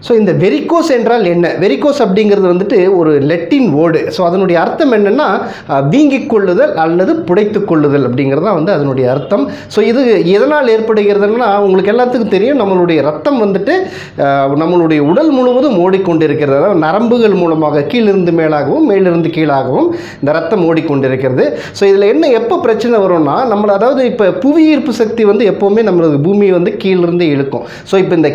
So இந்த varicose என்றால் என்ன? வெரிகோஸ் அப்படிங்கிறது வந்துட்டு ஒரு லெட்டின் வேர்டு. ஸோ அதனுடைய அர்த்தம் என்னென்னா வீங்கிக் கொள்ளுதல் அல்லது புடைத்து கொள்ளுதல் அப்படிங்கிறது தான் வந்து அதனுடைய அர்த்தம். ஸோ இது எதனால் ஏற்படுகிறதுனா உங்களுக்கு எல்லாத்துக்கும் தெரியும், நம்மளுடைய ரத்தம் வந்துட்டு நம்மளுடைய உடல் முழுவதும் ஓடிக்கொண்டிருக்கிறது. அதாவது நரம்புகள் மூலமாக கீழிருந்து மேலாகவும் மேலிருந்து கீழாகவும் இந்த ரத்தம் ஓடிக்கொண்டிருக்கிறது. ஸோ இதில் என்ன எப்போ பிரச்சனை வரும்னா நம்மளை அதாவது இப்போ புவியீர்ப்பு சக்தி வந்து எப்போவுமே நம்மளது பூமி வந்து கீழிருந்து இழுக்கும். ஸோ இப்போ இந்த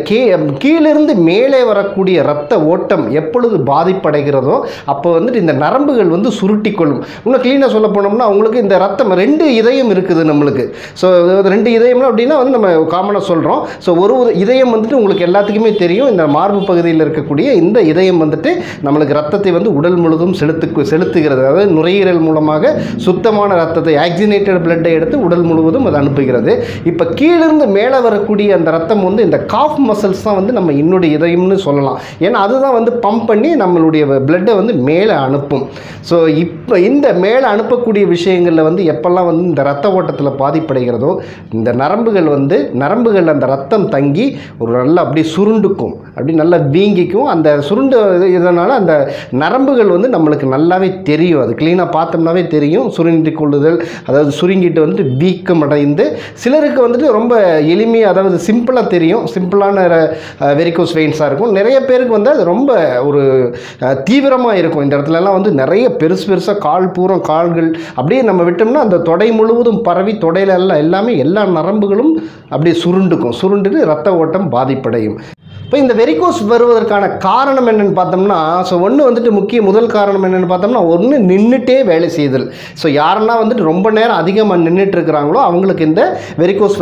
கீழிருந்து மேலே வரக்கூடிய இரத்த ஓட்டம் எப்பொழுது பாதிப்படைகிறதோ அப்போ வந்துட்டு இந்த நரம்புகள் வந்து சுருட்டி கொள்ளும். இன்னும் கிளீனாக சொல்ல போனோம்னா உங்களுக்கு இந்த ரத்தம் 2 இதயம் இருக்குது நம்மளுக்கு. ஸோ 2 இதயம்னா அப்படின்னா வந்து நம்ம காமனாக சொல்கிறோம். ஸோ ஒரு இதயம் வந்துட்டு உங்களுக்கு எல்லாத்துக்குமே தெரியும், இந்த மார்பு பகுதியில் இருக்கக்கூடிய இந்த இதயம் வந்துட்டு நம்மளுக்கு ரத்தத்தை வந்து உடல் முழுவதும் செலுத்துகிறது. அதாவது நுரையீரல் மூலமாக சுத்தமான ரத்தத்தை ஆக்சிஜனேட்டட் பிளட்டை எடுத்து உடல் முழுவதும் அது அனுப்புகிறது. இப்போ கீழிருந்து மேலே வரக்கூடிய அந்த ரத்தம் வந்து இந்த காஃப் மசில்ஸ் தான் வந்து நம்ம இன்னொரு இதயம் சொல்லலாம். ஏன்னா அதுதான் வந்து பம்ப் பண்ணி நம்மளுடைய பிளட்டை வந்து மேலே அனுப்பும். ஸோ இப்போ இந்த மேலே அனுப்பக்கூடிய விஷயங்களில் வந்து எப்பெல்லாம் வந்து இந்த ரத்த ஓட்டத்தில் பாதிப்படைகிறதோ இந்த நரம்புகள் அந்த ரத்தம் தங்கி ஒரு நல்லா அப்படியே சுருண்டுக்கும், அப்படி நல்லா வீங்கிக்கும். அந்த சுருண்டு இதனால் அந்த நரம்புகள் வந்து நம்மளுக்கு நல்லாவே தெரியும், அது கிளீனாக பார்த்தோம்னாவே தெரியும். சுருங்கி கொள்ளுதல் அதாவது சுருங்கிட்டு வந்து வீக்கம் அடைந்து சிலருக்கு வந்துட்டு ரொம்ப எளிமையாக அதாவது சிம்பிளாக தெரியும், சிம்பிளான வெரிகோஸ் வெயின்ஸாக இருக்கும். நிறைய பேருக்கு வந்து அது ரொம்ப ஒரு தீவிரமாக இருக்கும். இந்த இடத்துலலாம் வந்து நிறைய பெருசாக கால்கள் அப்படியே நம்ம விட்டோம்னா அந்த தொடை முழுவதும் பரவி தொடையில எல்லாமே எல்லா நரம்புகளும் அப்படியே சுருண்டுட்டு ரத்த ஓட்டம் பாதிப்படையும். இப்போ இந்த வெரிகோஸ் வருவதற்கான காரணம் என்னென்னு பார்த்தோம்னா ஒன்று வந்துட்டு முதல் காரணம் என்னென்னு பார்த்தோம்னா ஒன்று நின்றுட்டே வேலை செய்தல். ஸோ யாரெல்லாம் வந்துட்டு ரொம்ப நேரம் அதிகமாக நின்றுட்டு இருக்கிறாங்களோ அவங்களுக்கு இந்த வெரிகோஸ்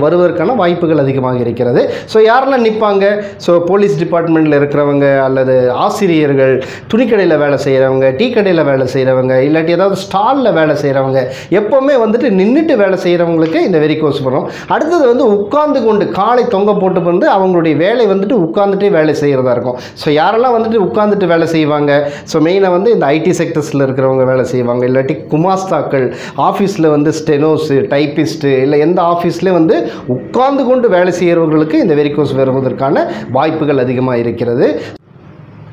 வருவதற்கான வாய்ப்புகள் அதிகமாக இருக்கிறது. ஸோ யாரெல்லாம் நிற்பாங்க? ஸோ போலீஸ் டிபார்ட்மெண்ட்டில் இருக்கிறவங்க அல்லது ஆசிரியர்கள், துணிக்கடையில் வேலை செய்கிறவங்க, டீ கடையில் வேலை செய்கிறவங்க, இல்லாட்டி ஏதாவது ஸ்டாலில் வேலை செய்கிறவங்க, எப்போவுமே வந்துட்டு நின்றுட்டு வேலை செய்கிறவங்களுக்கு இந்த வெரிகோஸ் வரும். அடுத்தது வந்து உட்கார்ந்து கொண்டு காலை தொங்க போட்டு வந்து அவங்களுடைய வேலை வந்துட்டு உட்கார்ந்துட்டே வேலை செய்கிறதா இருக்கும். ஸோ யாரெல்லாம் வந்துட்டு உட்கார்ந்துட்டு வேலை செய்வாங்க? ஸோ மெயினாக வந்து இந்த ஐடி செக்டர்ஸில் இருக்கிறவங்க வேலை செய்வாங்க, இல்லாட்டி குமாஸ்தாக்கள், ஆஃபீஸில் வந்து ஸ்டெனோஸு, டைப்பிஸ்ட்டு, இல்லை எந்த ஆஃபீஸ்லேயும் வந்து உட்கார்ந்து கொண்டு வேலை செய்கிறவர்களுக்கு இந்த வெரிகோஸ் வருவதற்கான வாய்ப்புகள் அதிகமாக இருக்கிறது.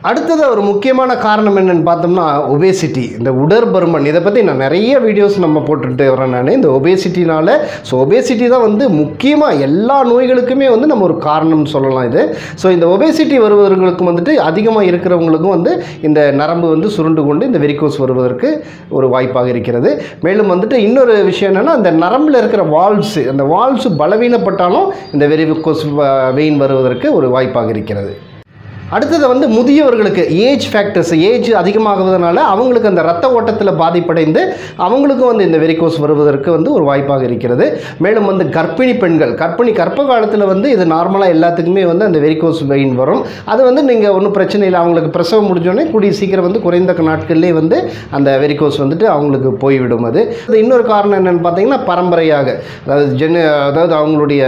அடுத்தது ஒரு முக்கியமான காரணம் என்னென்னு பார்த்தோம்னா ஒபேசிட்டி, இந்த உடற்பருமன். இதை பற்றி நான் நிறைய வீடியோஸ் நம்ம போட்டுட்டு வரேன் நான் இந்த ஒபேசிட்டினால். ஸோ ஒபேசிட்டி தான் வந்து முக்கியமாக எல்லா நோய்களுக்குமே வந்து நம்ம ஒரு காரணம்னு சொல்லலாம் இது. ஸோ இந்த ஒபேசிட்டி வருவதற்கும் வந்துட்டு அதிகமாக இருக்கிறவங்களுக்கும் வந்து இந்த நரம்பு வந்து சுருண்டு கொண்டு இந்த வெரிகோஸ் வருவதற்கு ஒரு வாய்ப்பாக இருக்கிறது. மேலும் வந்துட்டு இன்னொரு விஷயம் என்னென்னா அந்த நரம்பில் இருக்கிற அந்த வால்ஸ் பலவீனப்பட்டாலும் இந்த வெரிகோஸ் வெயின் வருவதற்கு ஒரு வாய்ப்பாக இருக்கிறது. அடுத்தது வந்து முதியவர்களுக்கு ஏஜ் ஃபேக்டர்ஸ், ஏஜ் அதிகமாகுவதனால அவங்களுக்கு அந்த ரத்த ஓட்டத்தில் பாதிப்படைந்து அவங்களுக்கும் வந்து இந்த வெரிகோஸ் வருவதற்கு வந்து ஒரு வாய்ப்பாக இருக்கிறது. மேலும் வந்து கர்ப்பிணி பெண்கள், கர்ப்ப காலத்தில் வந்து இது நார்மலாக எல்லாத்துக்குமே வந்து அந்த வெரிகோஸ் வெயின் வரும். அது வந்து நீங்கள் ஒன்றும் பிரச்சனை இல்லை, அவங்களுக்கு பிரசவம் முடிஞ்சோடனே கூடிய சீக்கிரம் வந்து குறைந்த நாட்கள்லேயே வந்து அந்த வெரிகோஸ் வந்துட்டு அவங்களுக்கு போய்விடும். அது இன்னொரு காரணம் என்னென்னு பார்த்தீங்கன்னா பரம்பரையாக, அதாவது அவங்களுடைய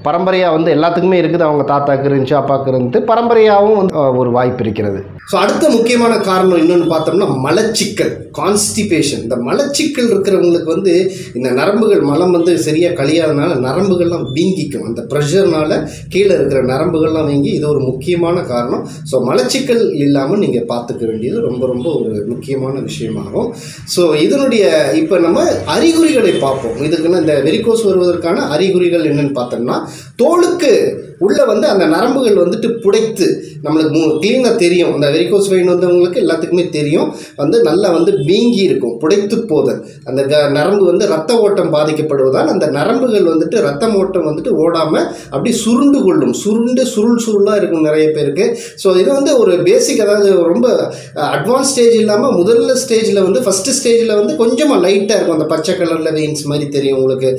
பரம்பரையாக வந்து எல்லாத்துக்குமே இருக்குது. அவங்க தாத்தாக்கு இருந்துச்சு, அப்பாவுக்கு இருந்துட்டு பரம்பரையாகவும் ஒரு வாய்ப்பு இருக்கிறது. ஸோ அடுத்த முக்கியமான காரணம் இன்னொன்று பார்த்தோம்னா மலச்சிக்கல், கான்ஸ்டிபேஷன். இந்த மலச்சிக்கல் இருக்கிறவங்களுக்கு வந்து இந்த நரம்புகள் மலம் வந்து சரியாக கழியாதனால நரம்புகள்லாம் வீங்கிக்கும். அந்த ப்ரெஷர்னால கீழே இருக்கிற நரம்புகள்லாம் வீங்கி இது ஒரு முக்கியமான காரணம். ஸோ மலச்சிக்கல் இல்லாமல் நீங்கள் பார்த்துக்க வேண்டியது ரொம்ப ரொம்ப ஒரு முக்கியமான விஷயமாகும். ஸோ இதனுடைய இப்போ நம்ம அறிகுறிகளை பார்ப்போம். இதுக்குன்னு இந்த வெரிகோஸ் வருவதற்கான அறிகுறிகள் என்னென்னு பார்த்தோம்னா தோலுக்கு உள்ளே வந்து அந்த நரம்புகள் வந்துட்டு புடைத்து நம்மளுக்கு க்ளீனாக தெரியும். அந்த வெரிகோஸ் வெயின் வந்தவங்களுக்கு எல்லாத்துக்குமே தெரியும், வந்து நல்லா வந்து வீங்கி இருக்கும், புடைத்து போதல். அந்த நரம்பு வந்து ரத்த ஓட்டம் பாதிக்கப்படுவதால் அந்த நரம்புகள் வந்துட்டு ரத்த ஓட்டம் வந்துட்டு ஓடாமல் அப்படி சுருண்டு கொள்ளும், சுருளாக இருக்கும் நிறைய பேருக்கு. ஸோ இது வந்து ஒரு பேசிக், அதாவது ரொம்ப அட்வான்ஸ் ஸ்டேஜ் இல்லாமல் முதல்ல ஸ்டேஜில் வந்து ஃபஸ்ட்டு ஸ்டேஜில் வந்து கொஞ்சமாக லைட்டாக இருக்கும், அந்த பச்சை கலரில் வெயின்ஸ் மாதிரி தெரியும் உங்களுக்கு,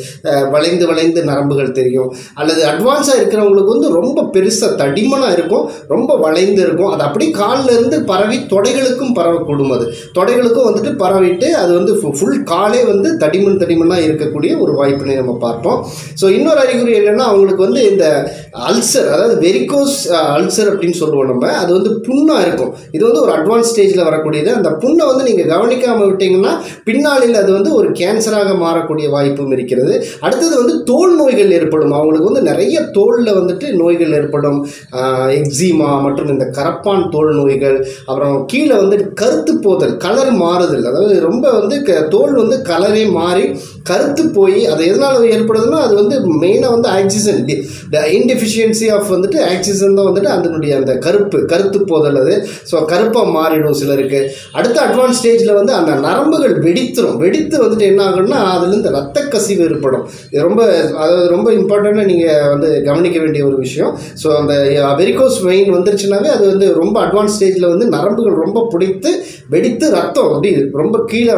வளைந்து நரம்புகள் தெரியும். அல்லது அட்வான்ஸாக இருக்கிறவங்களுக்கு வந்து ரொம்ப பெருசாக தடிமனாக இருக்கும், ரொம்ப வளைந்து இருக்கும். அது அப்படி காலில் இருந்து பரவி தொடைகளுக்கும் பரவக்கூடும். அது தொடைகளுக்கும் வந்துட்டு பரவிட்டு அது வந்து ஃபுல் காலே வந்து தடிமனாக இருக்கக்கூடிய ஒரு வாய்ப்பினை நம்ம பார்ப்போம். ஸோ இன்னொரு அறிகுறி என்னென்னா அவங்களுக்கு வந்து இந்த அல்சர், அதாவது வெரிகோஸ் அல்சர் அப்படின்னு சொல்லுவோம் நம்ம, அது வந்து புண்ணாக இருக்கும். இது வந்து ஒரு அட்வான்ஸ் ஸ்டேஜில் வரக்கூடியது. அந்த புண்ணை வந்து நீங்கள் கவனிக்காமல் விட்டீங்கன்னா பின்னாளில் அது வந்து ஒரு கேன்சராக மாறக்கூடிய வாய்ப்பும் இருக்கிறது. அடுத்தது வந்து தோல் நோய்கள் ஏற்படும். அவங்களுக்கு வந்து நிறைய தோலில் வந்துட்டு வந்துட்டு நோய்கள் ஏற்படும். எக்ஸிமா மற்றும் இந்த கரப்பான் தோல் நோய்கள், அப்புறம் கீழே வந்து கருத்து போதல், கலர் மாறுதல், அதாவது ரொம்ப வந்து தோல் வந்து கலரே மாறி கருத்து போய் அது எதனால் ஏற்படுதுன்னா அது வந்து மெயினாக வந்து ஆக்சிஜன் இன்டெஃபிஷியன்சி ஆஃப் வந்துட்டு ஆக்சிஜன் தான் வந்துட்டு அதனுடைய அந்த கருத்து போதல் அது. ஸோ கருப்பாக மாறிடும் சிலருக்கு. அடுத்த அட்வான்ஸ் ஸ்டேஜில் வந்து அந்த நரம்புகள் வெடித்து வந்துட்டு என்ன ஆகும்னா அதுலேருந்து ரத்த கசிவு ஏற்படும். இது ரொம்ப இம்பார்ட்டண்ட்டாக நீங்கள் வந்து கவனிக்க வேண்டிய ஒரு விஷயம். ஸோ அந்த வெரிகோஸ் வெயின் வந்துருச்சுனாவே அது வந்து ரொம்ப அட்வான்ஸ் ஸ்டேஜில் வந்து நரம்புகள் ரொம்ப வெடித்து ரத்தம் அப்படி ரொம்ப கீழே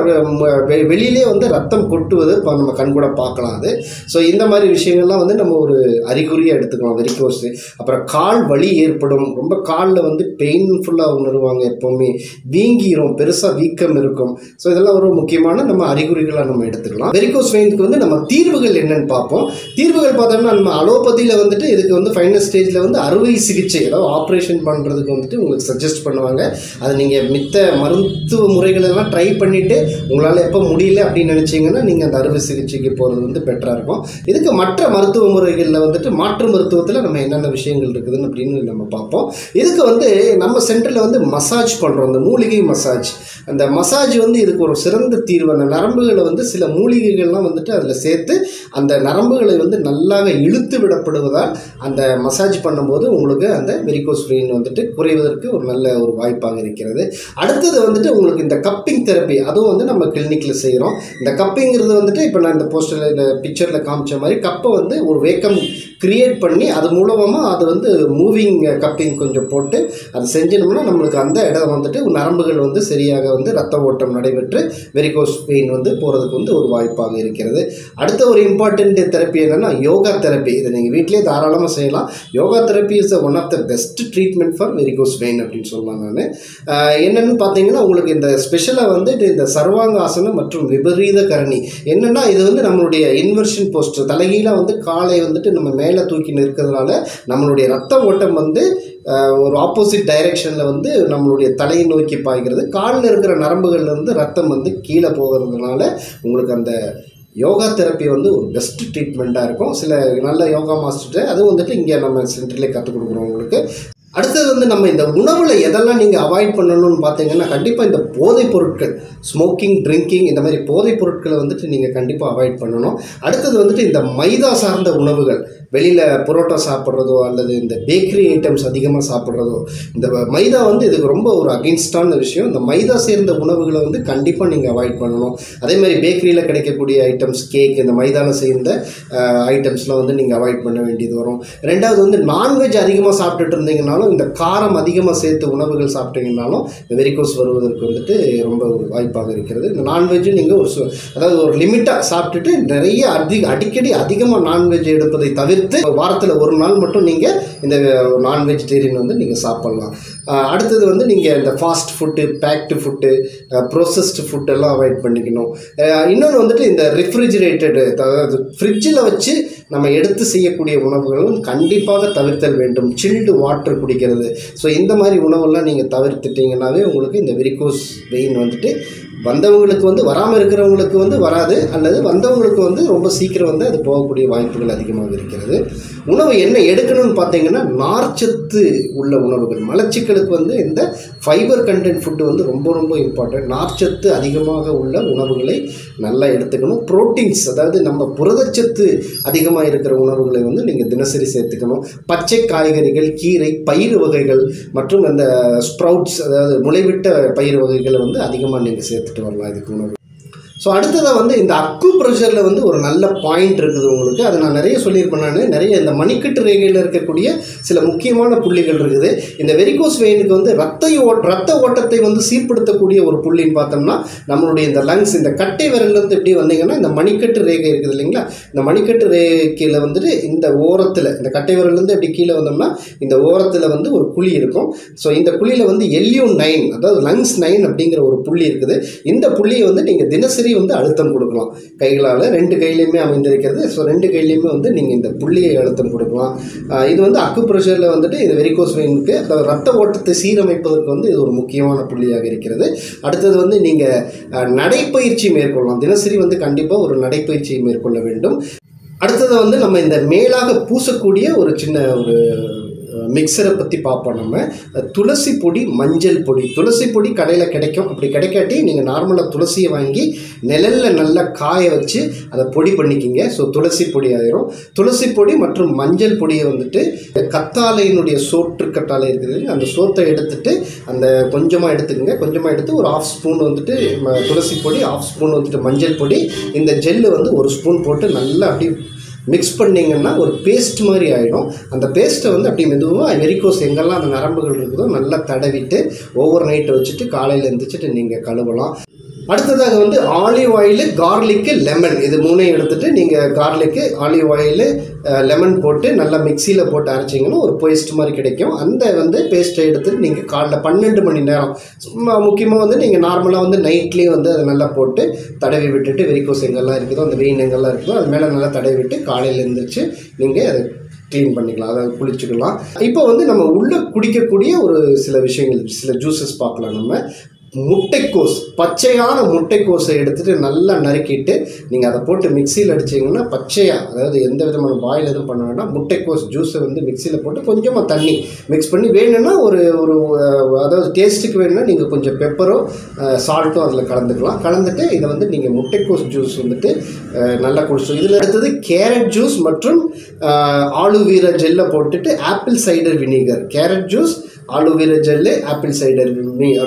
வெளியிலே வந்து ரத்தம் கொட்டுவது இப்போ நம்ம கண்கூட பார்க்கலாம் அது. ஸோ இந்த மாதிரி விஷயங்கள்லாம் வந்து நம்ம ஒரு அறிகுறியாக எடுத்துக்கலாம் வெரிகோஸ். அப்புறம் கால் வலி ஏற்படும், ரொம்ப காலில் வந்து பெயின்ஃபுல்லாக உணருவாங்க, எப்போவுமே வீங்கிரும், பெருசாக வீக்கம் இருக்கும். ஸோ இதெல்லாம் ஒரு முக்கியமான நம்ம அறிகுறிகளாக நம்ம எடுத்துக்கலாம். வெரிகோஸ் வெயினுக்கு வந்து நம்ம தீர்வுகள் என்னன்னு பார்ப்போம். தீர்வுகள் பார்த்தோம்னா நம்ம அலோபதியில் வந்துட்டு இதுக்கு வந்து ஃபைனல் ஸ்டேஜில் வந்து அறுவை சிகிச்சை, அதாவது ஆப்ரேஷன் பண்ணுறதுக்கு வந்துட்டு உங்களுக்கு சஜஸ்ட் பண்ணுவாங்க. அது நீங்கள் மித்த மருத்துவ முறைகளெல்லாம் ட்ரை பண்ணிவிட்டு உங்களால் எப்போ முடியல அப்படின்னு நினச்சிங்கன்னா நீங்கள் அந்த அறுவை சிகிச்சைக்கு போகிறது வந்து பெட்டராக இருக்கும். இதுக்கு மற்ற மருத்துவ முறைகளில் வந்துட்டு மாற்று மருத்துவத்தில் நம்ம என்னென்ன விஷயங்கள் இருக்குதுன்னு அப்படின்னு நம்ம பார்ப்போம். இதுக்கு வந்து நம்ம சென்டரில் வந்து மசாஜ் பண்ணுறோம், அந்த மூலிகை மசாஜ். அந்த மசாஜ் வந்து இதுக்கு ஒரு சிறந்த தீர்வு. அந்த நரம்புகளை வந்து சில மூலிகைகள்லாம் வந்துட்டு அதில் சேர்த்து அந்த நரம்புகளை வந்து நல்லாக இழுத்து விடப்படுவதால் அந்த மசாஜ் பண்ணும்போது உங்களுக்கு அந்த வெரிகோஸ் வெயின் வந்துட்டு குறைவதற்கு ஒரு நல்ல ஒரு வாய்ப்பாக இருக்கிறது. அடுத்தது வந்துட்டு உங்களுக்கு இந்த கப்பிங் தெரப்பி, அதுவும் வந்து நம்ம கிளினிக்கில் செய்கிறோம். இந்த கப்பிங்கிறது வந்துட்டு இப்போ நான் இந்த போஸ்டரில் இந்த பிக்சரில் காமிச்ச மாதிரி கப்பை வந்து ஒரு வேக்கம் கிரியேட் பண்ணி அது மூலமாக அது வந்து மூவிங் கப்பிங் கொஞ்சம் போட்டு அது செஞ்சோம்னா நம்மளுக்கு அந்த இடம் வந்துட்டு நரம்புகள் வந்து சரியாக வந்து ரத்த ஓட்டம் நடைபெற்று வெரிகோஸ் வெயின் வந்து போகிறதுக்கு வந்து ஒரு வாய்ப்பாக இருக்கிறது. அடுத்த ஒரு இம்பார்ட்டண்ட் தெரப்பி என்னென்னா யோகா தெரப்பி. இதை நீங்கள் வீட்டிலே தாராளமாக செய்யலாம். Yoga therapy is one of the best treatment for varicose vein அப்படின்னு சொல்லலாம். நான் என்னென்னு பார்த்தீங்கன்னா உங்களுக்கு இந்த ஸ்பெஷலாக வந்து இந்த சர்வாங்காசனம் மற்றும் விபரீத கரணி என்னென்னா இது வந்து நம்மளுடைய இன்வர்ஷன் போஸ்டர், தலைகீழாக வந்து காலை வந்துட்டு நம்ம மேலே தூக்கி நிற்கிறதுனால நம்மளுடைய ரத்த ஓட்டம் வந்து ஒரு ஆப்போசிட் டைரெக்ஷனில் வந்து நம்மளுடைய தலையை நோக்கி பாய்கிறது. காலில் இருக்கிற நரம்புகள்லேருந்து ரத்தம் வந்து கீழே போகிறதுனால உங்களுக்கு அந்த யோகா தெரப்பி வந்து ஒரு பெஸ்ட் ட்ரீட்மெண்ட்டாக இருக்கும். சில நல்ல யோகா மாஸ்டர்கிட்ட அதுவும் வந்துட்டு இங்கே நம்ம சென்டர்லேயே கற்றுக் கொடுக்குறோம் உங்களுக்கு. அடுத்தது வந்து நம்ம இந்த உணவில் எதெல்லாம் நீங்கள் அவாய்ட் பண்ணணும்னு பார்த்தீங்கன்னா கண்டிப்பாக இந்த போதைப் பொருட்கள், ஸ்மோக்கிங், ட்ரிங்கிங், இந்த மாதிரி போதைப் பொருட்களை வந்துட்டு நீங்கள் கண்டிப்பாக அவாய்ட் பண்ணணும். அடுத்தது வந்துட்டு இந்த மைதா சார்ந்த உணவுகள், வெளியில் புரோட்டா சாப்பிட்றதோ அல்லது இந்த பேக்கரி ஐட்டம்ஸ் அதிகமாக சாப்பிட்றதோ, இந்த மைதா வந்து இதுக்கு ரொம்ப ஒரு அகென்ஸ்டான விஷயம். இந்த மைதா சேர்ந்த உணவுகளை வந்து கண்டிப்பாக நீங்கள் அவாய்ட் பண்ணணும். அதே மாதிரி பேக்கரியில் கிடைக்கக்கூடிய ஐட்டம்ஸ், கேக், இந்த மைதாவில் சேர்ந்த ஐட்டம்ஸ்லாம் வந்து நீங்கள் அவாய்ட் பண்ண வேண்டியது வரும். ரெண்டாவது வந்து நான்வெஜ் அதிகமாக சாப்பிட்டுட்டு இருந்தீங்கன்னா, இந்த காரம் அதிகமாக சேர்த்து உணவுகள் சாப்பிட்டீங்கன்னாலும் இந்த வெரிகோஸ் வருவதற்கு வந்துட்டு ரொம்ப ஒரு வாய்ப்பாக இருக்கிறது. இந்த நான்வெஜ் நீங்கள் அதாவது ஒரு லிமிட்டாக சாப்பிட்டுட்டு நிறைய அடிக்கடி அதிகமாக நான்வெஜ் எடுப்பதை தவிர்த்து வாரத்தில் ஒரு நாள் மட்டும் நீங்கள் இந்த நான் வெஜிடேரியன் வந்து நீங்கள் சாப்பிட்லாம். அடுத்தது வந்து நீங்கள் இந்த fast food, packed food, processed ஃபுட்டெல்லாம் அவாய்ட் பண்ணிக்கணும். இன்னொன்று வந்துட்டு இந்த ரெஃப்ரிஜிரேட்டடு, அதாவது ஃப்ரிட்ஜில் வச்சு நம்ம எடுத்து செய்யக்கூடிய உணவுகளும் கண்டிப்பாக தவிர்த்தல் வேண்டும். சில்டு வாட்டர் குடிக்கிறது. ஸோ இந்த மாதிரி உணவெல்லாம் நீங்கள் தவிர்த்துட்டிங்கன்னாவே உங்களுக்கு இந்த வெரிகோஸ் வெயின் வந்துட்டு வந்தவங்களுக்கு வந்து வராமல் இருக்கிறவங்களுக்கு வந்து வராது, அல்லது வந்தவங்களுக்கு வந்து ரொம்ப சீக்கிரம் வந்து அது போகக்கூடிய வாய்ப்புகள் அதிகமாக இருக்கிறது. உணவு என்ன எடுக்கணும்னு பார்த்தீங்கன்னா நார்ச்சத்து உள்ள உணவுகள். மலச்சிக்கலுக்கு வந்து இந்த ஃபைபர் கண்டென்ட் ஃபுட்டு வந்து ரொம்ப ரொம்ப இம்பார்ட்டன்ட். நார்ச்சத்து அதிகமாக உள்ள உணவுகளை நல்லா எடுத்துக்கணும். ப்ரோட்டீன்ஸ், அதாவது நம்ம புரதச்சத்து அதிகமாக இருக்கிற உணவுகளை வந்து நீங்கள் தினசரி சேர்த்துக்கணும். பச்சை காய்கறிகள், கீரை, பயிறு வகைகள் மற்றும் அந்த ஸ்ப்ரவுட்ஸ், அதாவது முளைவிட்ட பயிர் வகைகளை வந்து அதிகமாக நீங்கள் சேர்த்துட்டு வரலாம் இதுக்கு உணவு. ஸோ அடுத்ததாக வந்து இந்த அக்கு ப்ரெஷரில் வந்து ஒரு நல்ல பாயிண்ட் இருக்குது உங்களுக்கு. அதை நான் நிறைய சொல்லியிருப்பேன். நான் நிறைய இந்த மணிக்கட்டு ரேகையில் இருக்கக்கூடிய சில முக்கியமான புள்ளிகள் இருக்குது. இந்த வெரிகோஸ் வெயினுக்கு வந்து ரத்த ஓட்டத்தை வந்து சீர்படுத்தக்கூடிய ஒரு புள்ளின்னு பார்த்தோம்னா நம்மளுடைய இந்த லங்ஸ், இந்த கட்டை விரல்லேருந்து எப்படி வந்தீங்கன்னா இந்த மணிக்கட்டு ரேகை இருக்குது இல்லைங்களா, இந்த மணிக்கட்டு ரேகையில் வந்துட்டு இந்த ஓரத்தில், இந்த கட்டை விரல்லேருந்து எப்படி கீழே வந்தோம்னா இந்த ஓரத்தில் வந்து ஒரு குழி இருக்கும். ஸோ இந்த குழியில் வந்து LU9, அதாவது லங்ஸ் 9 அப்படிங்கிற ஒரு புள்ளி இருக்குது. இந்த புள்ளியை வந்து நீங்கள் தினசரி வந்து அழுத்தம் கொடுக்கலாம். கைகளால் 2 கையிலையுமே அமைந்திருக்கிறது. ஸோ 2 கையிலையுமே வந்து நீங்கள் இந்த புள்ளியை அழுத்தம் கொடுக்கலாம். இது வந்து அக்கு ப்ரெஷரில் வந்துட்டு இது வெரிகோஸ் வெயினுக்கு, அதாவது ரத்த ஓட்டத்தை சீரமைப்பதற்கு வந்து இது ஒரு முக்கியமான புள்ளியாக இருக்கிறது. அடுத்தது வந்து நீங்கள் நடைப்பயிற்சி மேற்கொள்ளலாம். தினசரி வந்து கண்டிப்பாக ஒரு நடைப்பயிற்சியை மேற்கொள்ள வேண்டும். அடுத்தது வந்து நம்ம இந்த மேலாக பூசக்கூடிய ஒரு சின்ன ஒரு மிக்சரை பற்றி பார்ப்போம். நம்ம துளசி பொடி, மஞ்சள் பொடி. துளசி பொடி கடையில் கிடைக்கும். அப்படி கிடைக்காட்டி நீங்கள் நார்மலாக துளசியை வாங்கி நிழலில் நல்லா காய வச்சு அதை பொடி பண்ணிக்கிங்க. ஸோ துளசி பொடி ஆயிரும். துளசி பொடி மற்றும் மஞ்சள் பொடியை வந்துட்டு கத்தாழையினுடைய சோற்று கத்தாழை இருக்குது, அந்த சோத்தை எடுத்துட்டு அந்த கொஞ்சமாக எடுத்துக்கோங்க. கொஞ்சமாக எடுத்து ஒரு 1/2 ஸ்பூன் வந்துட்டு துளசி பொடி, 1/2 ஸ்பூன் வந்துட்டு மஞ்சள் பொடி, இந்த ஜெல்லு வந்து 1 ஸ்பூன் போட்டு நல்லா அப்படி மிக்ஸ் பண்ணிங்கன்னா ஒரு பேஸ்ட் மாதிரி ஆகிடும். அந்த பேஸ்ட்டை வந்து அப்படி மெதுவாக வெரிகோஸ் எங்கெல்லாம் அந்த நரம்புகள் இருக்குதோ நல்லா தடவிட்டு ஓவர் நைட்டை வச்சுட்டு காலையில் எழுந்திரிச்சிட்டு நீங்கள் கழுவலாம். அடுத்ததாக வந்து ஆலிவ் ஆயிலு, கார்லிக்கு, லெமன், இது 3ஐயும் எடுத்துகிட்டு நீங்கள் கார்லிக்கு, ஆலிவ் ஆயிலு, லெமன் போட்டு நல்லா மிக்சியில் போட்டு அரைச்சிங்கன்னா ஒரு பேஸ்ட் மாதிரி கிடைக்கும். அந்த வந்து பேஸ்ட்டை எடுத்துகிட்டு நீங்கள் காலைல 12 மணி நேரம், முக்கியமாக வந்து நீங்கள் நார்மலாக வந்து நைட்லேயே வந்து அதை நல்லா போட்டு தடவி விட்டுட்டு வெரிகோஸ் எங்கெல்லாம் இருக்குதோ அந்த வெயின் எங்கெல்லாம் இருக்குதோ அது மேலே நல்லா தடவி விட்டு காலையில் எழுந்திரிச்சு நீங்கள் அதை க்ளீன் பண்ணிக்கலாம், அதை குளிச்சுக்கலாம். இப்போ வந்து நம்ம உள்ளே குடிக்கக்கூடிய ஒரு சில விஷயங்கள், சில ஜூஸஸ் பார்க்கலாம். நம்ம முட்டைக்கோஸ், பச்சையான முட்டைக்கோஸை எடுத்துகிட்டு நல்லா நறுக்கிட்டு நீங்கள் அதை போட்டு மிக்சியில் அடிச்சிங்கன்னா பச்சையாக, அதாவது எந்த விதமான பாயில் எதுவும் பண்ண வேண்டாம், முட்டைக்கோஸ் ஜூஸை வந்து மிக்சியில் போட்டு கொஞ்சமாக தண்ணி மிக்ஸ் பண்ணி வேணும்னா ஒரு அதாவது டேஸ்ட்டுக்கு வேணும்னா நீங்கள் கொஞ்சம் பெப்பரோ சால்ட்டும் அதில் கலந்துக்கலாம். கலந்துட்டு இதை வந்து நீங்கள் முட்டைக்கோஸ் ஜூஸ் வந்துட்டு நல்லா குடிச்சோம். இதில் அடுத்தது கேரட் ஜூஸ் மற்றும் ஆலுவீரா ஜெல்லை போட்டுட்டு apple cider vinegar, carrot juice, aloe vera gel, apple cider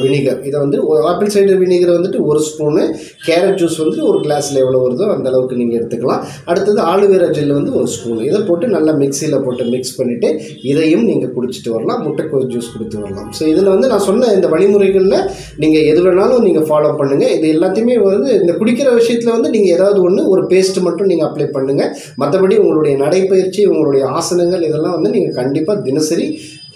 vinegar, இதை வந்து ஆப்பிள் சைடர் வினிகர் வந்துட்டு 1 ஸ்பூனு, கேரட் ஜூஸ் வந்துட்டு ஒரு கிளாஸில் எவ்வளோ வருதோ அந்த அளவுக்கு நீங்கள் எடுத்துக்கலாம். அடுத்தது ஆலுவீரா ஜெல்லு வந்து 1 ஸ்பூன், இதை போட்டு நல்லா மிக்சியில் போட்டு மிக்ஸ் பண்ணிவிட்டு இதையும் நீங்கள் குடிச்சிட்டு வரலாம், முட்டைக்கோஸ் ஜூஸ் குடித்து வரலாம். ஸோ இதில் வந்து நான் சொன்ன இந்த வழிமுறைகளில் நீங்கள் எது வேணாலும் நீங்கள் ஃபாலோ பண்ணுங்கள். இது எல்லாத்தையுமே வந்து இந்த குடிக்கிற விஷயத்தில் வந்து நீங்கள் ஏதாவது ஒன்று ஒரு பேஸ்ட்டு மட்டும் நீங்கள் அப்ளை பண்ணுங்கள். மற்றபடி உங்களுடைய நடைப்பயிற்சி, உங்களுடைய ஆசனங்கள் இதெல்லாம் வந்து நீங்கள் கண்டிப்பாக தினசரி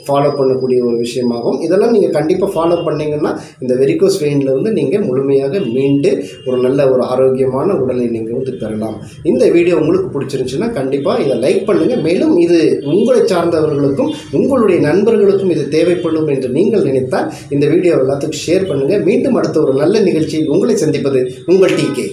ஃபாலோ பண்ணக்கூடிய ஒரு விஷயமாகும். இதெல்லாம் நீங்கள் கண்டிப்பாக ஃபாலோ பண்ணிங்கன்னா இந்த வெரிகோஸ் வெயின்லேருந்து நீங்கள் முழுமையாக மீண்டு ஒரு நல்ல ஒரு ஆரோக்கியமான உடலை நீங்கள் வந்து பெறலாம். இந்த வீடியோ உங்களுக்கு பிடிச்சிருந்துச்சுன்னா கண்டிப்பாக இதை லைக் பண்ணுங்கள். மேலும் இது உங்களை சார்ந்தவர்களுக்கும் உங்களுடைய நண்பர்களுக்கும் இது தேவைப்படும் என்று நீங்கள் நினைத்தால் இந்த வீடியோ எல்லாத்துக்கும் ஷேர் பண்ணுங்கள். மீண்டும் அடுத்த ஒரு நல்ல நிகழ்ச்சியில் உங்களை சந்திப்பது உங்கள் TK.